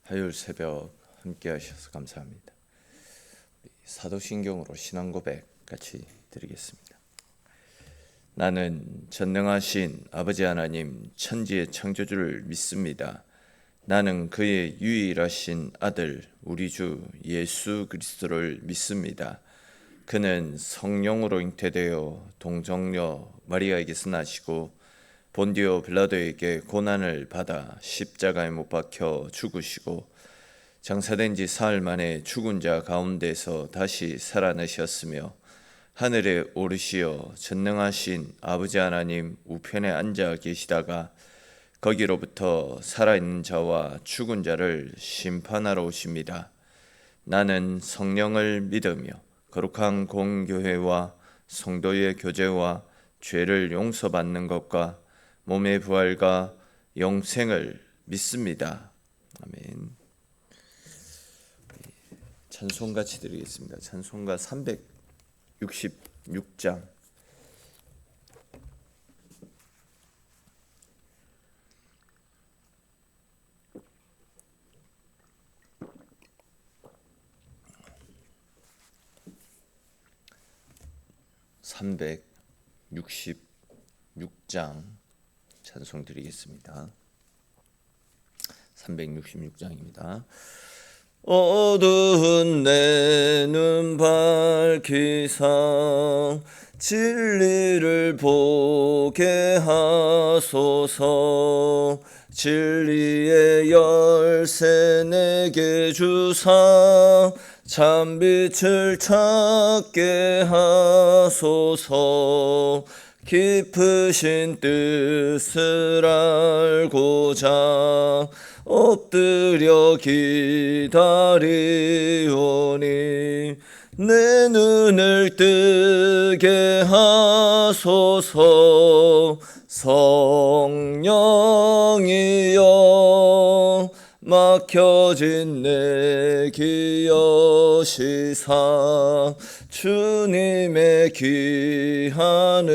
화요일 새벽 함께 하셔서 감사합니다. 사도신경으로 신앙 고백 같이 드리겠습니다. 나는 전능하신 아버지 하나님 천지의 창조주를 믿습니다. 나는 그의 유일하신 아들 우리 주 예수 그리스도를 믿습니다. 그는 성령으로 잉태되어 동정녀 마리아에게서 나시고 본디오 빌라도에게 고난을 받아 십자가에 못 박혀 죽으시고 장사된 지 사흘 만에 죽은 자 가운데서 다시 살아나셨으며 하늘에 오르시어 전능하신 아버지 하나님 우편에 앉아 계시다가 거기로부터 살아있는 자와 죽은 자를 심판하러 오십니다. 나는 성령을 믿으며 거룩한 공교회와 성도의 교제와 죄를 용서받는 것과 몸의 부활과 영생을 믿습니다. 아멘. 찬송 같이 드리겠습니다. 찬송가 366장. (366장) 찬송 드리겠습니다. 366장입니다. 어두운 내 눈 밝히사 진리를 보게 하소서. 진리의 열쇠 내게 주사 참빛을 찾게 하소서. 깊으신 뜻을 알고자 엎드려 기다리오니 내 눈을 뜨게 하소서. 성령이여 막혀진 내 기여시사 주님의 귀한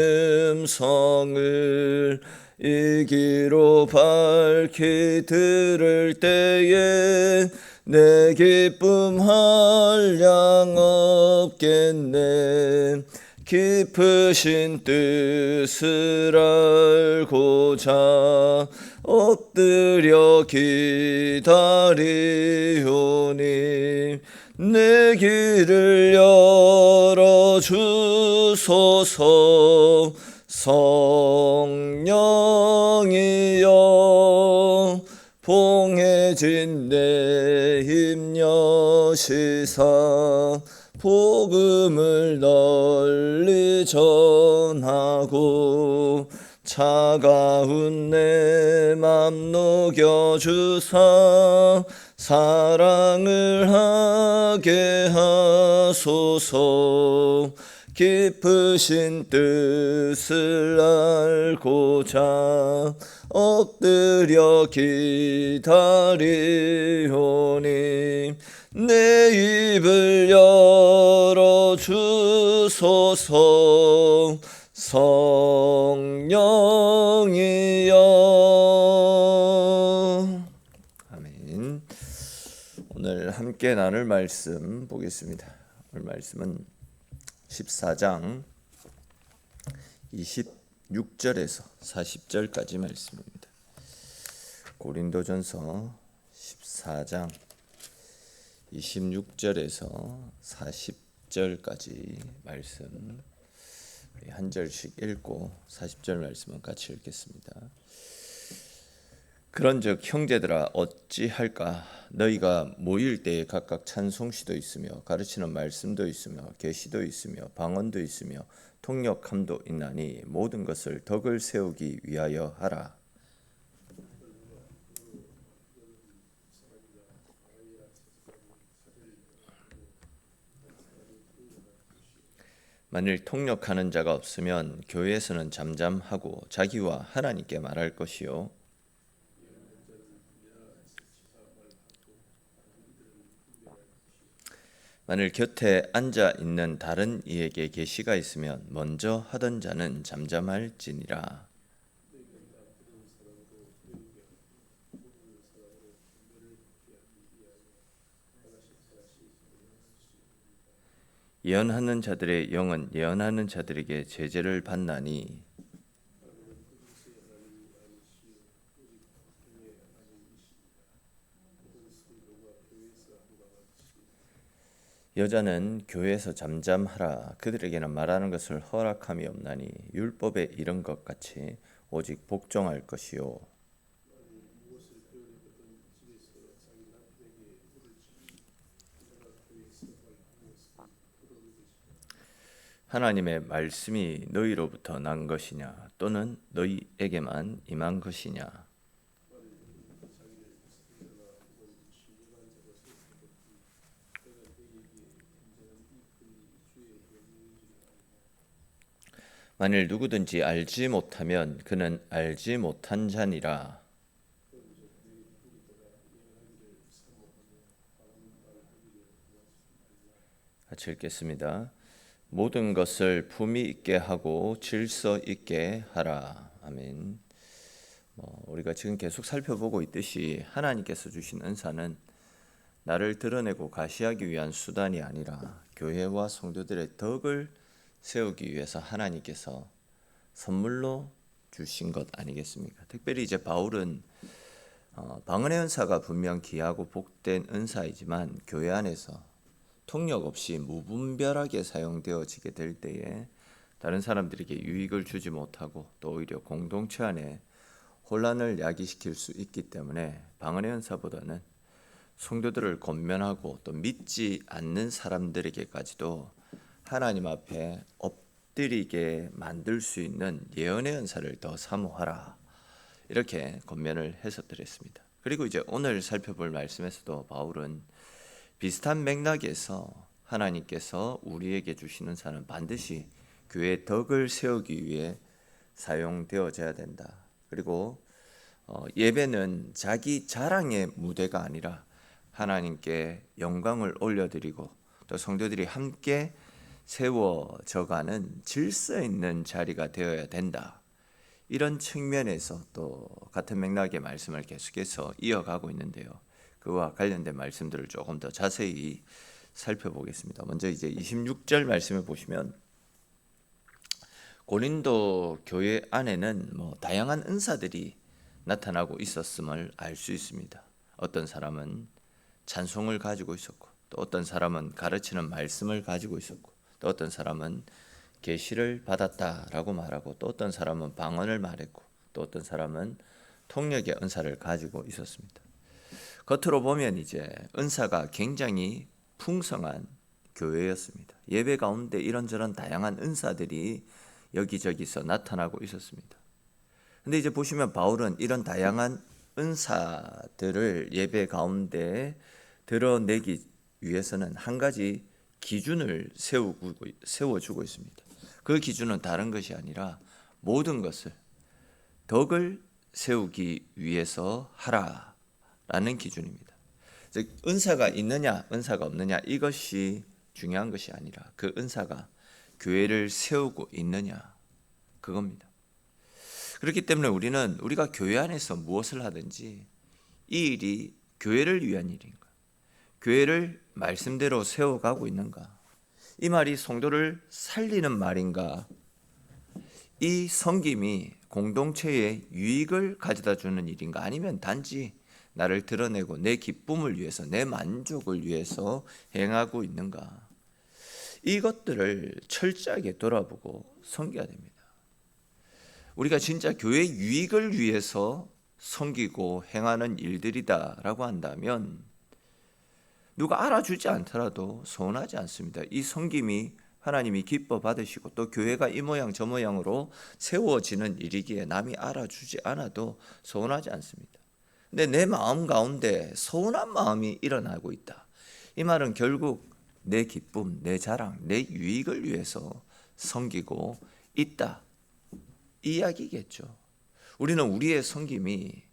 음성을 이 귀로 밝히 들을 때에 내 기쁨 한량 없겠네. 깊으신 뜻을 알고자 엎드려 기다리오니 내 길을 열어주소서. 성령이여 봉해진 내 힘 여시사 복음을 널리 전하고 차가운 내 맘 녹여주사 사랑을 하게 하소서. 깊으신 뜻을 알고자 엎드려 기다리오니 내 입을 열어주소서. 성령이여. 아멘. 오늘 함께 나눌 말씀 보겠습니다. 오늘 말씀은 14장 26절에서 40절까지 말씀입니다. 고린도전서 14장 26절에서 40절까지 말씀 한 절씩 읽고 40절 말씀은 같이 읽겠습니다. 그런즉 형제들아 어찌할까? 너희가 모일 때에 각각 찬송시도 있으며 가르치는 말씀도 있으며 계시도 있으며 방언도 있으며 통역함도 있나니 모든 것을 덕을 세우기 위하여 하라. 만일 통역하는 자가 없으면 교회에서는 잠잠하고 자기와 하나님께 말할 것이요 만일 곁에 앉아 있는 다른 이에게 계시가 있으면 먼저 하던 자는 잠잠할지니라. 예언하는 자들의 영은 예언하는 자들에게 제재를 받나니 여자는 교회에서 잠잠하라. 그들에게는 말하는 것을 허락함이 없나니 율법에 이른 것 같이 오직 복종할 것이요. 하나님의 말씀이 너희로부터 난 것이냐 또는 너희에게만 임한 것이냐. 만일 누구든지 알지 못하면 그는 알지 못한 자니라. 같이 읽겠습니다. 모든 것을 품위 있게 하고 질서 있게 하라. 아멘. 우리가 지금 계속 살펴보고 있듯이 하나님께서 주신 은사는 나를 드러내고 가시하기 위한 수단이 아니라 교회와 성도들의 덕을 세우기 위해서 하나님께서 선물로 주신 것 아니겠습니까? 특별히 이제 바울은 방언의 은사가 분명 귀하고 복된 은사이지만 교회 안에서 통역 없이 무분별하게 사용되어지게 될 때에 다른 사람들에게 유익을 주지 못하고 또 오히려 공동체 안에 혼란을 야기시킬 수 있기 때문에 방언의 은사보다는 성도들을 권면하고 또 믿지 않는 사람들에게까지도 하나님 앞에 엎드리게 만들 수 있는 예언의 은사를 더 사모하라. 이렇게 권면을 해서 드렸습니다. 그리고 이제 오늘 살펴볼 말씀에서도 바울은 비슷한 맥락에서 하나님께서 우리에게 주시는 은사는 반드시 교회의 덕을 세우기 위해 사용되어져야 된다. 그리고 예배는 자기 자랑의 무대가 아니라 하나님께 영광을 올려드리고 또 성도들이 함께 세워져가는 질서 있는 자리가 되어야 된다. 이런 측면에서 또 같은 맥락의 말씀을 계속해서 이어가고 있는데요. 그와 관련된 말씀들을 조금 더 자세히 살펴보겠습니다. 먼저 이제 26절 말씀을 보시면 고린도 교회 안에는 다양한 은사들이 나타나고 있었음을 알 수 있습니다. 어떤 사람은 찬송을 가지고 있었고 또 어떤 사람은 가르치는 말씀을 가지고 있었고 또 어떤 사람은 계시를 받았다라고 말하고 또 어떤 사람은 방언을 말했고 또 어떤 사람은 통역의 은사를 가지고 있었습니다. 겉으로 보면 이제 은사가 굉장히 풍성한 교회였습니다. 예배 가운데 이런저런 다양한 은사들이 여기저기서 나타나고 있었습니다. 근데 이제 보시면 바울은 이런 다양한 은사들을 예배 가운데 드러내기 위해서는 한 가지 기준을 세워주고 있습니다. 그 기준은 다른 것이 아니라 모든 것을 덕을 세우기 위해서 하라라는 기준입니다. 즉 은사가 있느냐 은사가 없느냐 이것이 중요한 것이 아니라 그 은사가 교회를 세우고 있느냐 그겁니다. 그렇기 때문에 우리가 교회 안에서 무엇을 하든지 이 일이 교회를 위한 일인가, 교회를 말씀대로 세워가고 있는가, 이 말이 성도를 살리는 말인가, 이 섬김이 공동체에 유익을 가져다 주는 일인가, 아니면 단지 나를 드러내고 내 기쁨을 위해서 내 만족을 위해서 행하고 있는가, 이것들을 철저하게 돌아보고 섬겨야 됩니다. 우리가 진짜 교회 유익을 위해서 섬기고 행하는 일들이다라고 한다면 누가 알아주지 않더라도 서운하지 않습니다. 이 섬김이 하나님이 기뻐 받으시고 또 교회가 이 모양 저 모양으로 세워지는 일이기에 남이 알아주지 않아도 서운하지 않습니다. 근데 내 마음 가운데 서운한 마음이 일어나고 있다. 이 말은 결국 내 기쁨, 내 자랑, 내 유익을 위해서 섬기고 있다. 이 이야기겠죠. 우리는 우리의 섬김이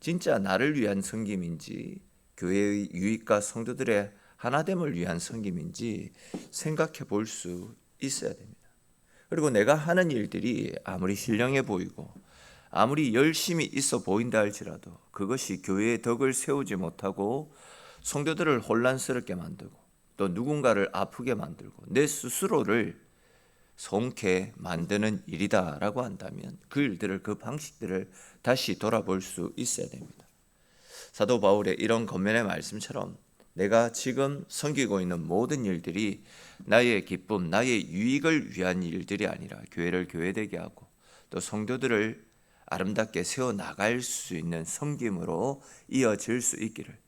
진짜 나를 위한 섬김인지 교회의 유익과 성도들의 하나됨을 위한 섬김인지 생각해 볼 수 있어야 됩니다. 그리고 내가 하는 일들이 아무리 신령해 보이고 아무리 열심히 있어 보인다 할지라도 그것이 교회의 덕을 세우지 못하고 성도들을 혼란스럽게 만들고 또 누군가를 아프게 만들고 내 스스로를 손게 만드는 일이다라고 한다면 그 일들을, 그 방식들을 다시 돌아볼 수 있어야 됩니다. 사도 바울의 이런 권면의 말씀처럼 내가 지금 섬기고 있는 모든 일들이 나의 기쁨, 나의 유익을 위한 일들이 아니라 교회를 교회되게 하고 또 성도들을 아름답게 세워나갈 수 있는 섬김으로 이어질 수 있기를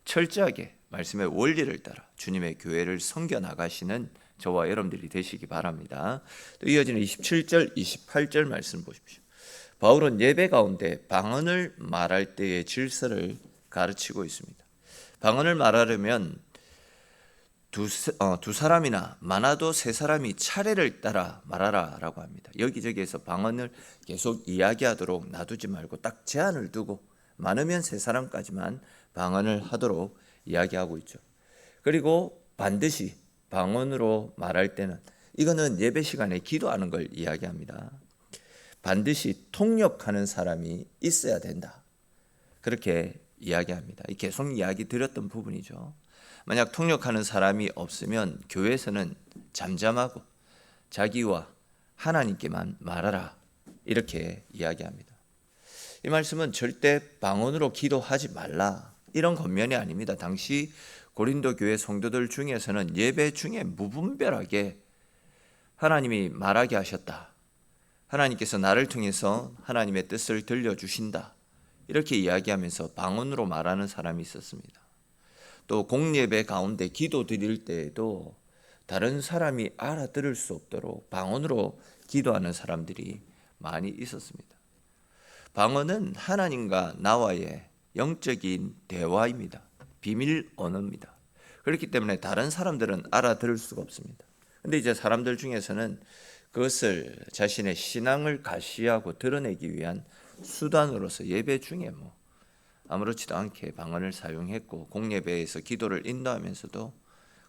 철저하게 말씀의 원리를 따라 주님의 교회를 섬겨나가시는 저와 여러분들이 되시기 바랍니다. 또 이어지는 27절, 28절 말씀 보십시오. 바울은 예배 가운데 방언을 말할 때의 질서를 가르치고 있습니다. 방언을 말하려면 두 사람이나 많아도 세 사람이 차례를 따라 말하라 라고 합니다. 여기저기에서 방언을 계속 이야기하도록 놔두지 말고 딱 제한을 두고 많으면 세 사람까지만 방언을 하도록 이야기하고 있죠. 그리고 반드시 방언으로 말할 때는 이거는 예배 시간에 기도하는 걸 이야기합니다. 반드시 통역하는 사람이 있어야 된다. 그렇게 이야기합니다. 계속 이야기 드렸던 부분이죠. 만약 통역하는 사람이 없으면 교회에서는 잠잠하고 자기와 하나님께만 말하라 이렇게 이야기합니다. 이 말씀은 절대 방언으로 기도하지 말라 이런 권면이 아닙니다. 당시 고린도 교회 성도들 중에서는 예배 중에 무분별하게 하나님이 말하게 하셨다. 하나님께서 나를 통해서 하나님의 뜻을 들려주신다. 이렇게 이야기하면서 방언으로 말하는 사람이 있었습니다. 또 공예배 가운데 기도 드릴 때에도 다른 사람이 알아들을 수 없도록 방언으로 기도하는 사람들이 많이 있었습니다. 방언은 하나님과 나와의 영적인 대화입니다. 비밀 언어입니다. 그렇기 때문에 다른 사람들은 알아들을 수가 없습니다. 근데 이제 사람들 중에서는 그것을 자신의 신앙을 가시하고 드러내기 위한 수단으로서 예배 중에 아무렇지도 않게 방언을 사용했고 공예배에서 기도를 인도하면서도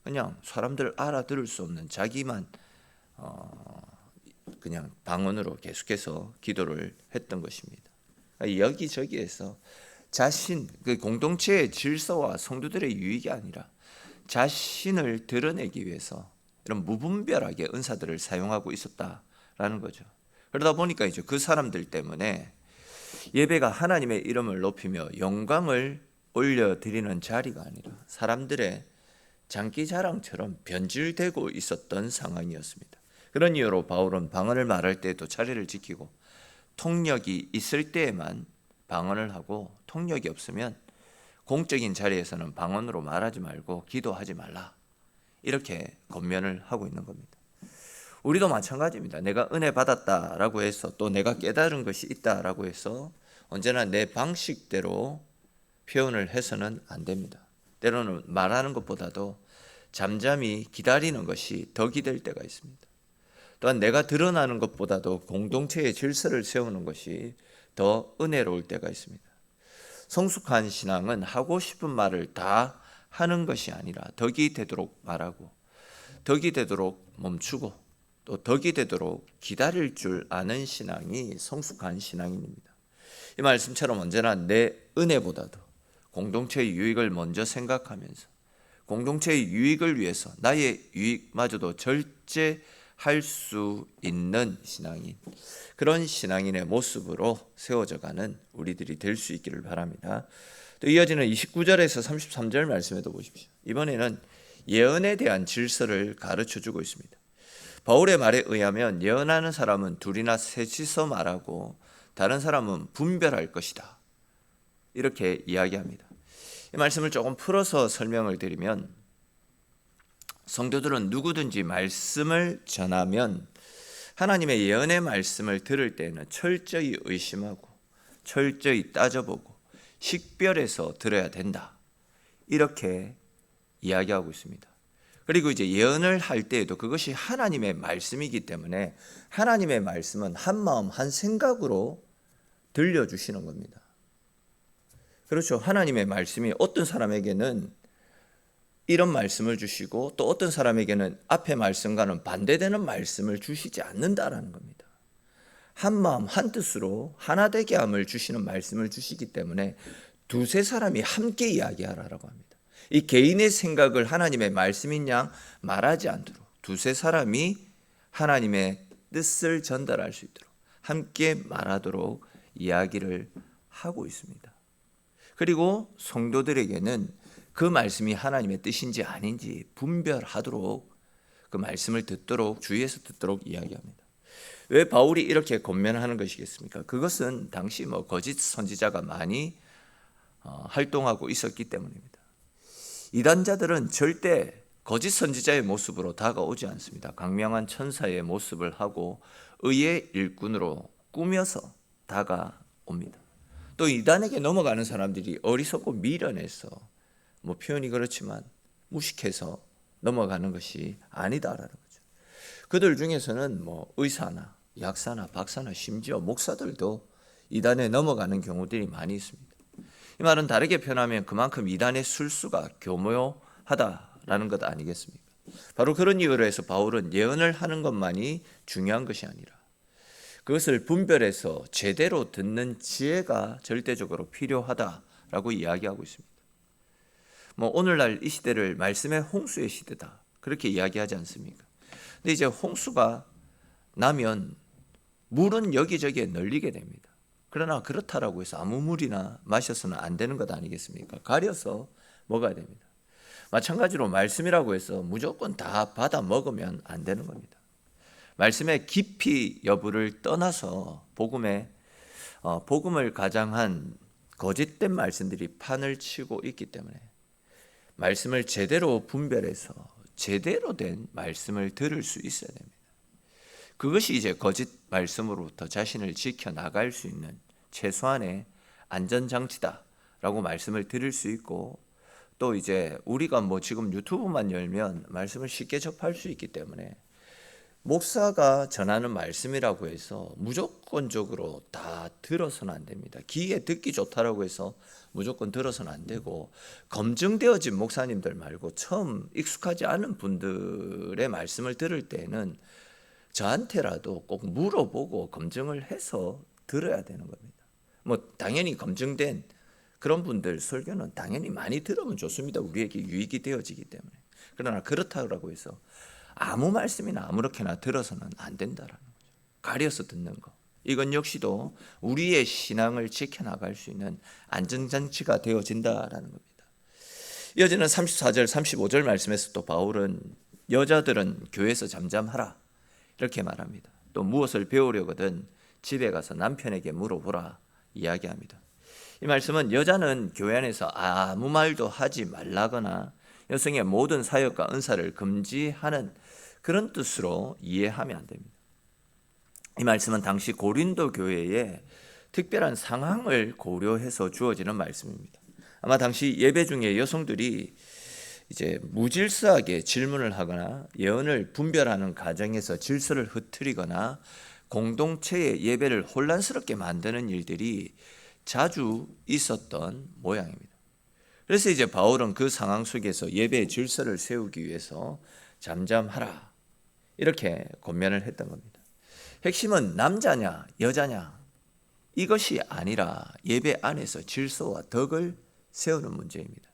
그냥 사람들 알아들을 수 없는 자기만 그냥 방언으로 계속해서 기도를 했던 것입니다. 여기저기에서 자신, 그 공동체의 질서와 성도들의 유익이 아니라 자신을 드러내기 위해서 이런 무분별하게 은사들을 사용하고 있었다라는 거죠. 그러다 보니까 이제 그 사람들 때문에 예배가 하나님의 이름을 높이며 영광을 올려드리는 자리가 아니라 사람들의 장기자랑처럼 변질되고 있었던 상황이었습니다. 그런 이유로 바울은 방언을 말할 때도 자리를 지키고 통역이 있을 때에만 방언을 하고 통역이 없으면 공적인 자리에서는 방언으로 말하지 말고 기도하지 말라 이렇게 권면을 하고 있는 겁니다. 우리도 마찬가지입니다. 내가 은혜 받았다라고 해서 또 내가 깨달은 것이 있다라고 해서 언제나 내 방식대로 표현을 해서는 안 됩니다. 때로는 말하는 것보다도 잠잠히 기다리는 것이 덕이 될 때가 있습니다. 또한 내가 드러나는 것보다도 공동체의 질서를 세우는 것이 더 은혜로울 때가 있습니다. 성숙한 신앙은 하고 싶은 말을 다 하는 것이 아니라 덕이 되도록 말하고 덕이 되도록 멈추고 또 덕이 되도록 기다릴 줄 아는 신앙이 성숙한 신앙입니다. 이 말씀처럼 언제나 내 은혜보다도 공동체의 유익을 먼저 생각하면서 공동체의 유익을 위해서 나의 유익마저도 절제할 수 있는 신앙인, 그런 신앙인의 모습으로 세워져가는 우리들이 될 수 있기를 바랍니다. 또 이어지는 29절에서 33절 말씀에도 보십시오. 이번에는 예언에 대한 질서를 가르쳐주고 있습니다. 바울의 말에 의하면 예언하는 사람은 둘이나 셋이서 말하고 다른 사람은 분별할 것이다. 이렇게 이야기합니다. 이 말씀을 조금 풀어서 설명을 드리면 성도들은 누구든지 말씀을 전하면 하나님의 예언의 말씀을 들을 때는 철저히 의심하고 철저히 따져보고 식별해서 들어야 된다. 이렇게 이야기하고 있습니다. 그리고 이제 예언을 할 때에도 그것이 하나님의 말씀이기 때문에 하나님의 말씀은 한 마음 한 생각으로 들려주시는 겁니다. 그렇죠. 하나님의 말씀이 어떤 사람에게는 이런 말씀을 주시고 또 어떤 사람에게는 앞의 말씀과는 반대되는 말씀을 주시지 않는다라는 겁니다. 한 마음 한 뜻으로 하나 되게 함을 주시는 말씀을 주시기 때문에 두세 사람이 함께 이야기하라라고 합니다. 이 개인의 생각을 하나님의 말씀인 양 말하지 않도록 두세 사람이 하나님의 뜻을 전달할 수 있도록 함께 말하도록 이야기를 하고 있습니다. 그리고 성도들에게는 그 말씀이 하나님의 뜻인지 아닌지 분별하도록 그 말씀을 듣도록 주의해서 듣도록 이야기합니다. 왜 바울이 이렇게 권면하는 것이겠습니까? 그것은 당시 거짓 선지자가 많이 활동하고 있었기 때문입니다. 이단자들은 절대 거짓 선지자의 모습으로 다가오지 않습니다. 강명한 천사의 모습을 하고 의의 일꾼으로 꾸며서 다가옵니다. 또 이단에게 넘어가는 사람들이 어리석고 미련해서 표현이 그렇지만 무식해서 넘어가는 것이 아니다라는 거죠. 그들 중에서는 의사나 약사나 박사나 심지어 목사들도 이단에 넘어가는 경우들이 많이 있습니다. 이 말은 다르게 표현하면 그만큼 이단의 술수가 교묘하다라는 것 아니겠습니까? 바로 그런 이유로 해서 바울은 예언을 하는 것만이 중요한 것이 아니라 그것을 분별해서 제대로 듣는 지혜가 절대적으로 필요하다라고 이야기하고 있습니다. 오늘날 이 시대를 말씀의 홍수의 시대다 그렇게 이야기하지 않습니까? 근데 이제 홍수가 나면 물은 여기저기에 널리게 됩니다. 그러나 그렇다라고 해서 아무 물이나 마셔서는 안 되는 것 아니겠습니까? 가려서 먹어야 됩니다. 마찬가지로 말씀이라고 해서 무조건 다 받아 먹으면 안 되는 겁니다. 말씀의 깊이 여부를 떠나서 복음을 가장한 거짓된 말씀들이 판을 치고 있기 때문에 말씀을 제대로 분별해서 제대로 된 말씀을 들을 수 있어야 됩니다. 그것이 이제 거짓 말씀으로부터 자신을 지켜나갈 수 있는 최소한의 안전장치다라고 말씀을 들을 수 있고 또 이제 우리가 지금 유튜브만 열면 말씀을 쉽게 접할 수 있기 때문에 목사가 전하는 말씀이라고 해서 무조건적으로 다 들어서는 안 됩니다. 귀에 듣기 좋다라고 해서 무조건 들어서는 안 되고 검증되어진 목사님들 말고 처음 익숙하지 않은 분들의 말씀을 들을 때는 저한테라도 꼭 물어보고 검증을 해서 들어야 되는 겁니다. 당연히 검증된 그런 분들 설교는 당연히 많이 들으면 좋습니다. 우리에게 유익이 되어지기 때문에. 그러나 그렇다고 해서 아무 말씀이나 아무렇게나 들어서는 안 된다라는 거죠. 가려서 듣는 거. 이건 역시도 우리의 신앙을 지켜나갈 수 있는 안전장치가 되어진다라는 겁니다. 이어지는 34절, 35절 말씀에서 또 바울은 여자들은 교회에서 잠잠하라 이렇게 말합니다. 또 무엇을 배우려거든 집에 가서 남편에게 물어보라 이야기합니다. 이 말씀은 여자는 교회 안에서 아무 말도 하지 말라거나 여성의 모든 사역과 은사를 금지하는 그런 뜻으로 이해하면 안 됩니다. 이 말씀은 당시 고린도 교회에 특별한 상황을 고려해서 주어지는 말씀입니다. 아마 당시 예배 중에 여성들이 이제 무질서하게 질문을 하거나 예언을 분별하는 과정에서 질서를 흐트리거나 공동체의 예배를 혼란스럽게 만드는 일들이 자주 있었던 모양입니다. 그래서 이제 바울은 그 상황 속에서 예배의 질서를 세우기 위해서 잠잠하라 이렇게 권면을 했던 겁니다. 핵심은 남자냐 여자냐 이것이 아니라 예배 안에서 질서와 덕을 세우는 문제입니다.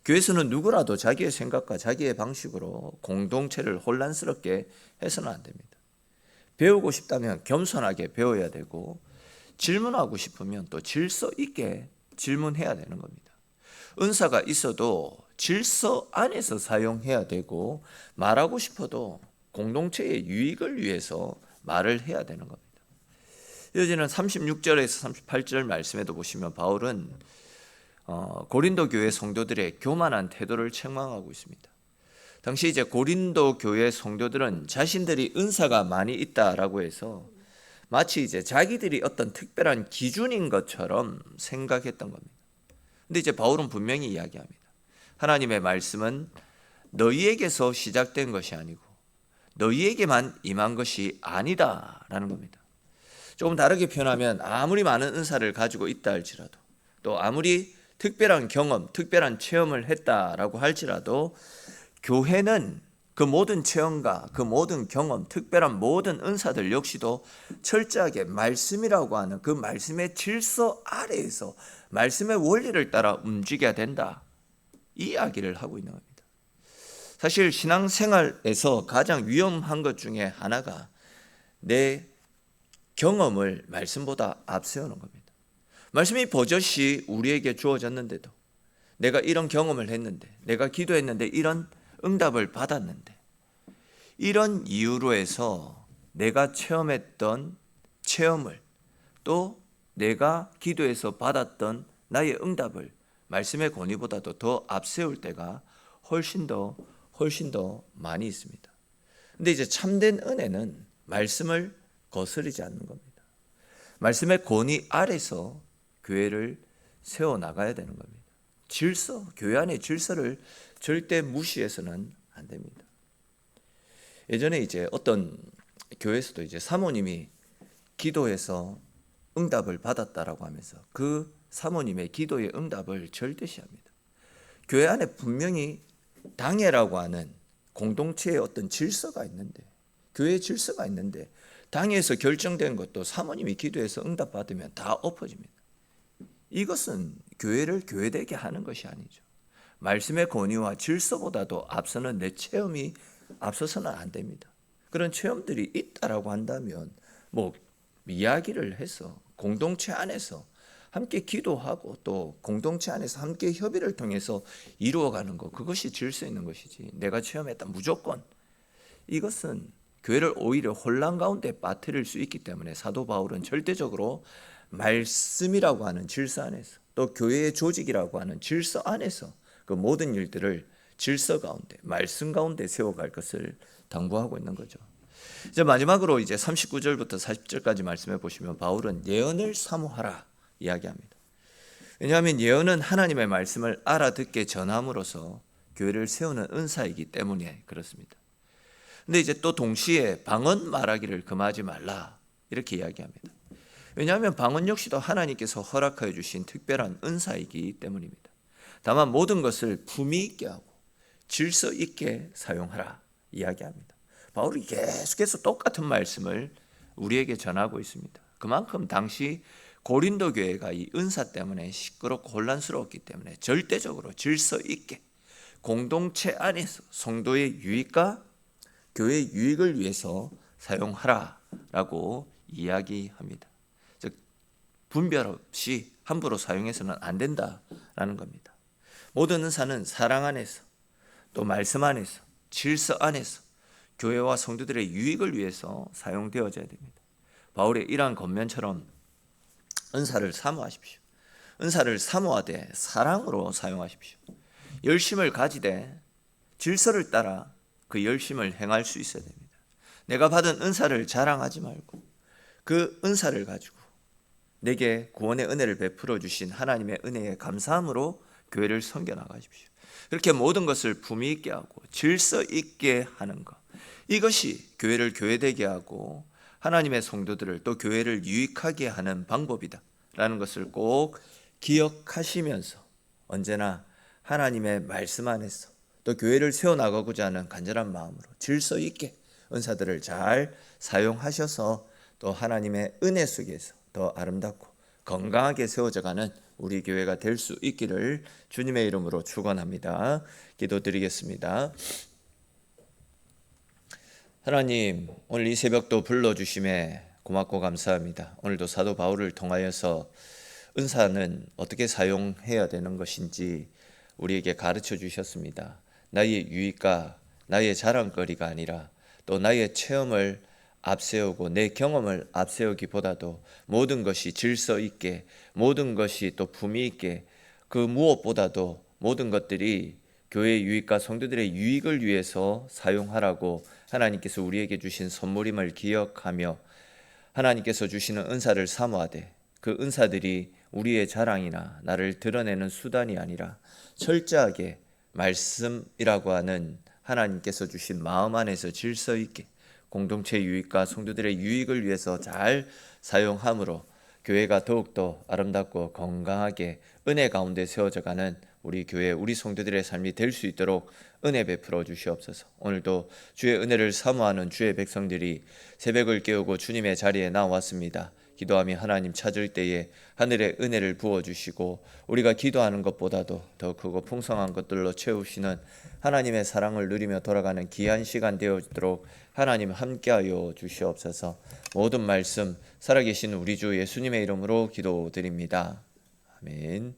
교회에서는 누구라도 자기의 생각과 자기의 방식으로 공동체를 혼란스럽게 해서는 안 됩니다. 배우고 싶다면 겸손하게 배워야 되고 질문하고 싶으면 또 질서 있게 질문해야 되는 겁니다. 은사가 있어도 질서 안에서 사용해야 되고 말하고 싶어도 공동체의 유익을 위해서 말을 해야 되는 겁니다. 이어지는 36절에서 38절 말씀에도 보시면 바울은 고린도 교회 성도들의 교만한 태도를 책망하고 있습니다. 당시 이제 고린도 교회 성도들은 자신들이 은사가 많이 있다라고 해서 마치 이제 자기들이 어떤 특별한 기준인 것처럼 생각했던 겁니다. 근데 이제 바울은 분명히 이야기합니다. 하나님의 말씀은 너희에게서 시작된 것이 아니고 너희에게만 임한 것이 아니다라는 겁니다. 조금 다르게 표현하면 아무리 많은 은사를 가지고 있다 할지라도 또 아무리 특별한 경험, 특별한 체험을 했다라고 할지라도 교회는 그 모든 체험과 그 모든 경험, 특별한 모든 은사들 역시도 철저하게 말씀이라고 하는 그 말씀의 질서 아래에서 말씀의 원리를 따라 움직여야 된다. 이 이야기를 하고 있는 겁니다. 사실 신앙생활에서 가장 위험한 것 중에 하나가 내 경험을 말씀보다 앞세우는 겁니다. 말씀이 버젓이 우리에게 주어졌는데도, 내가 이런 경험을 했는데, 내가 기도했는데 이런 응답을 받았는데, 이런 이유로 해서 내가 체험했던 체험을, 또 내가 기도해서 받았던 나의 응답을 말씀의 권위보다도 더 앞세울 때가 훨씬 더 많이 있습니다. 근데 이제 참된 은혜는 말씀을 거스르지 않는 겁니다. 말씀의 권위 아래서 교회를 세워나가야 되는 겁니다. 질서, 교회 안의 질서를 절대 무시해서는 안 됩니다. 예전에 이제 어떤 교회에서도 이제 사모님이 기도해서 응답을 받았다라고 하면서 그 사모님의 기도의 응답을 절대시합니다. 교회 안에 분명히 당회라고 하는 공동체의 어떤 질서가 있는데, 교회의 질서가 있는데, 당회에서 결정된 것도 사모님이 기도해서 응답받으면 다 엎어집니다. 이것은 교회를 교회되게 하는 것이 아니죠. 말씀의 권위와 질서보다도 앞서는 내 체험이 앞서서는 안 됩니다. 그런 체험들이 있다라고 한다면 이야기를 해서 공동체 안에서 함께 기도하고 또 공동체 안에서 함께 협의를 통해서 이루어가는 것, 그것이 질서 있는 것이지, 내가 체험했다 무조건, 이것은 교회를 오히려 혼란 가운데 빠뜨릴 수 있기 때문에 사도 바울은 절대적으로 말씀이라고 하는 질서 안에서, 또 교회의 조직이라고 하는 질서 안에서 그 모든 일들을 질서 가운데, 말씀 가운데 세워갈 것을 당부하고 있는 거죠. 이제 마지막으로 이제 39절부터 40절까지 말씀해 보시면 바울은 예언을 사모하라 이야기합니다. 왜냐하면 예언은 하나님의 말씀을 알아듣게 전함으로써 교회를 세우는 은사이기 때문에 그렇습니다. 근데 이제 또 동시에 방언 말하기를 금하지 말라 이렇게 이야기합니다. 왜냐하면 방언 역시도 하나님께서 허락하여 주신 특별한 은사이기 때문입니다. 다만 모든 것을 품위 있게 하고 질서 있게 사용하라 이야기합니다. 바울이 계속해서 똑같은 말씀을 우리에게 전하고 있습니다. 그만큼 당시 고린도 교회가 이 은사 때문에 시끄럽고 혼란스러웠기 때문에 절대적으로 질서 있게 공동체 안에서 성도의 유익과 교회의 유익을 위해서 사용하라라고 이야기합니다. 즉 분별 없이 함부로 사용해서는 안 된다라는 겁니다. 모든 은사는 사랑 안에서, 또 말씀 안에서, 질서 안에서 교회와 성도들의 유익을 위해서 사용되어져야 됩니다. 바울의 이러한 권면처럼 은사를 사모하십시오. 은사를 사모하되 사랑으로 사용하십시오. 열심을 가지되 질서를 따라 그 열심을 행할 수 있어야 됩니다. 내가 받은 은사를 자랑하지 말고 그 은사를 가지고 내게 구원의 은혜를 베풀어 주신 하나님의 은혜에 감사함으로 교회를 섬겨 나가십시오. 그렇게 모든 것을 품위 있게 하고 질서 있게 하는 것, 이것이 교회를 교회되게 하고 하나님의 성도들을, 또 교회를 유익하게 하는 방법이다라는 것을 꼭 기억하시면서 언제나 하나님의 말씀 안에서 또 교회를 세워나가고자 하는 간절한 마음으로 질서 있게 은사들을 잘 사용하셔서 또 하나님의 은혜 속에서 더 아름답고 건강하게 세워져가는 우리 교회가 될 수 있기를 주님의 이름으로 축원합니다. 기도드리겠습니다. 하나님, 오늘 이 새벽도 불러주심에 고맙고 감사합니다. 오늘도 사도 바울을 통하여서 은사는 어떻게 사용해야 되는 것인지 우리에게 가르쳐 주셨습니다. 나의 유익과 나의 자랑거리가 아니라 또 나의 체험을 앞세우고 내 경험을 앞세우기보다도 모든 것이 질서 있게, 모든 것이 또 품위 있게, 그 무엇보다도 모든 것들이 교회의 유익과 성도들의 유익을 위해서 사용하라고 하나님께서 우리에게 주신 선물임을 기억하며 하나님께서 주시는 은사를 사모하되 그 은사들이 우리의 자랑이나 나를 드러내는 수단이 아니라 철저하게 말씀이라고 하는 하나님께서 주신 마음 안에서 질서 있게 공동체 유익과 성도들의 유익을 위해서 잘 사용함으로 교회가 더욱더 아름답고 건강하게 은혜 가운데 세워져가는 우리 교회, 우리 성도들의 삶이 될 수 있도록 은혜 베풀어 주시옵소서. 오늘도 주의 은혜를 사모하는 주의 백성들이 새벽을 깨우고 주님의 자리에 나왔습니다. 기도하며 하나님 찾을 때에 하늘의 은혜를 부어주시고 우리가 기도하는 것보다도 더 크고 풍성한 것들로 채우시는 하나님의 사랑을 누리며 돌아가는 귀한 시간 되어지도록 하나님 함께하여 주시옵소서. 모든 말씀 살아계신 우리 주 예수님의 이름으로 기도드립니다. 아멘.